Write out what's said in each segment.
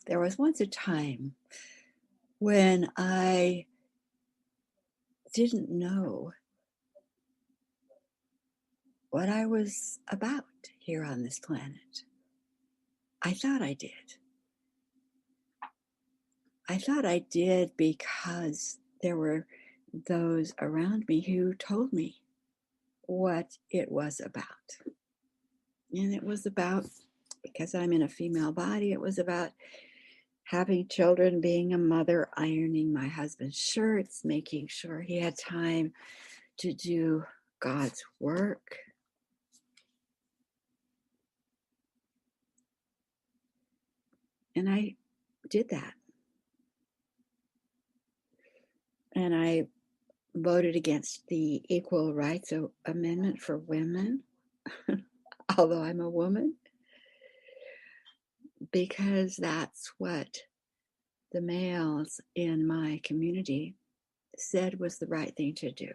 There was once a time when I didn't know what I was about here on this planet. I thought I did. I thought I did because there were those around me who told me what it was about. And it was about, because I'm in a female body, it was about having children, being a mother, ironing my husband's shirts, making sure he had time to do God's work. And I did that. And I voted against the Equal Rights Amendment for women, although I'm a woman, because that's what the males in my community said was the right thing to do.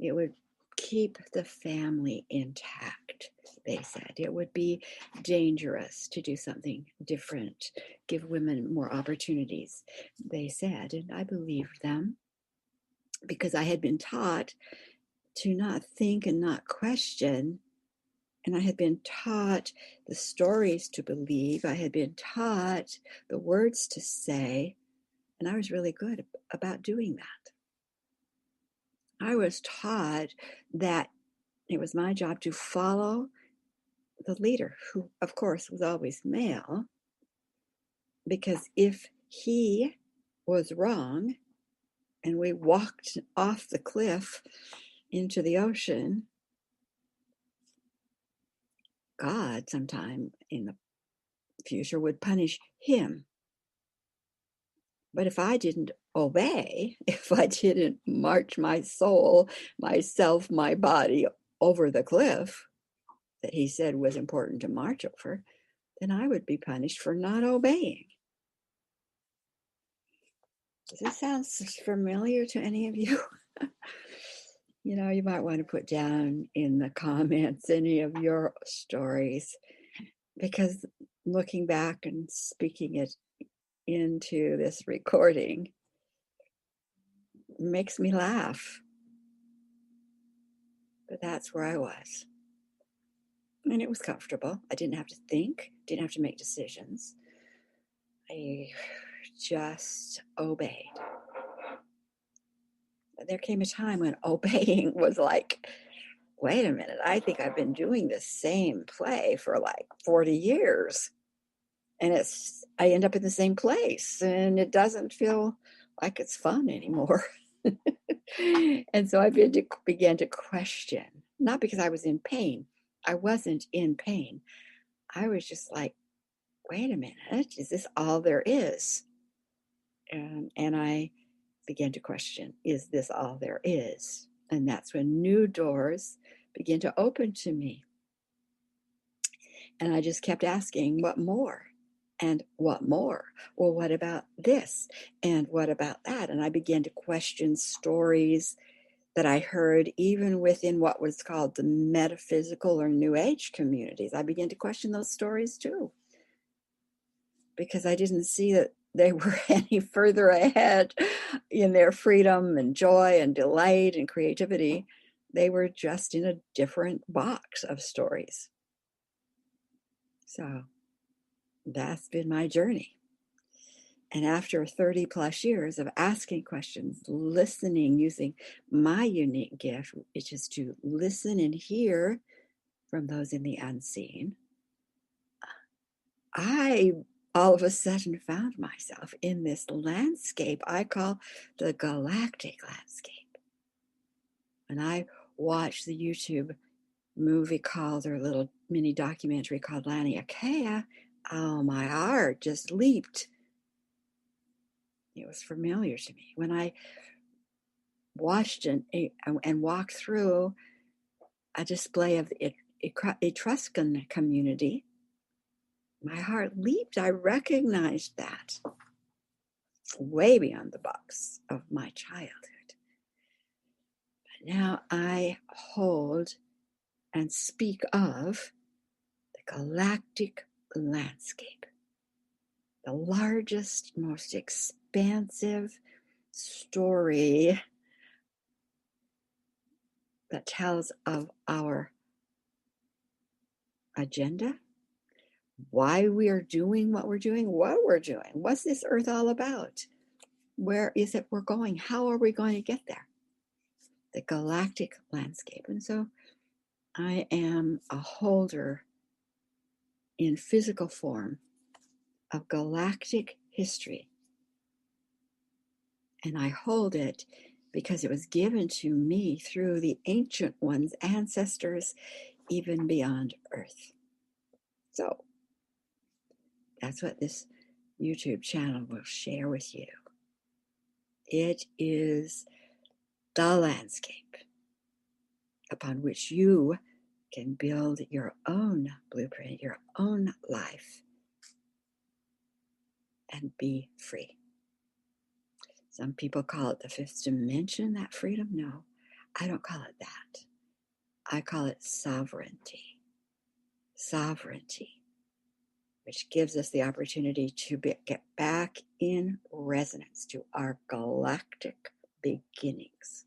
It would keep the family intact, they said. It would be dangerous to do something different, give women more opportunities, they said. And I believed them because I had been taught to not think and not question. And I had been taught the stories to believe. I had been taught the words to say. And I was really good about doing that. I was taught that it was my job to follow the leader, who, of course, was always male, because if he was wrong and we walked off the cliff into the ocean, God, sometime in the future, would punish him. But if I didn't obey, if I didn't march my soul, myself, my body over the cliff that he said was important to march over, then I would be punished for not obeying. Does this sound familiar to any of you? You know, you might want to put down in the comments any of your stories, because looking back and speaking it into this recording makes me laugh. But that's where I was. And it was comfortable. I didn't have to think, didn't have to make decisions. I just obeyed. But there came a time when obeying was like, wait a minute, I think I've been doing the same play for like 40 years. And I end up in the same place, and it doesn't feel like it's fun anymore. And so I began to question, not because I was in pain. I wasn't in pain. I was just like, wait a minute, is this all there is? And I began to question, is this all there is? And that's when new doors began to open to me. And I just kept asking, what more? And what more? Well, what about this? And what about that? And I began to question stories that I heard even within what was called the metaphysical or New Age communities. I began to question those stories too, because I didn't see that they were any further ahead in their freedom and joy and delight and creativity. They were just in a different box of stories. So that's been my journey. And after 30 plus years of asking questions, listening, using my unique gift, which is to listen and hear from those in the unseen, I all of a sudden found myself in this landscape I call the Galactic Landscape. And I watched the YouTube movie called, or little mini documentary called Laniakea. Oh, my heart just leaped. It was familiar to me. When I watched and walked through a display of the Etruscan community, my heart leaped. I recognized that way beyond the box of my childhood. But now I hold and speak of the galactic landscape. the largest, most expansive story that tells of our agenda, why we are doing what we're doing, what's this earth all about, where is it we're going, how are we going to get there, the galactic landscape. And so I am a holder in physical form of galactic history, and I hold it because it was given to me through the ancient ones, ancestors, even beyond Earth. So that's what this YouTube channel will share with you. It is the landscape upon which you can build your own blueprint, your own life, and be free. Some people call it the fifth dimension, that freedom. No, I don't call it that. I call it sovereignty. Sovereignty, which gives us the opportunity to get back in resonance to our galactic beginnings.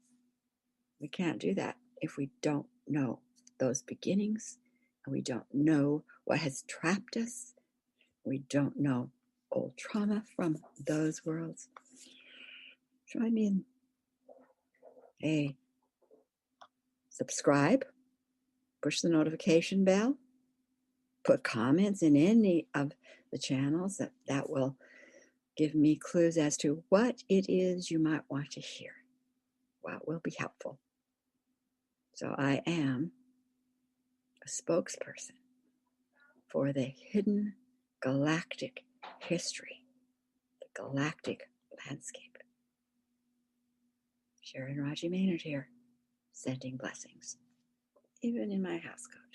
We can't do that if we don't know those beginnings, and we don't know what has trapped us. We don't know old trauma from those worlds. Join me in a subscribe, push the notification bell, put comments in any of the channels that will give me clues as to what it is you might want to hear, what will be helpful. So I am a spokesperson for the hidden galactic history, the galactic landscape. Sharon Raji Maynard here, sending blessings, even in my house code.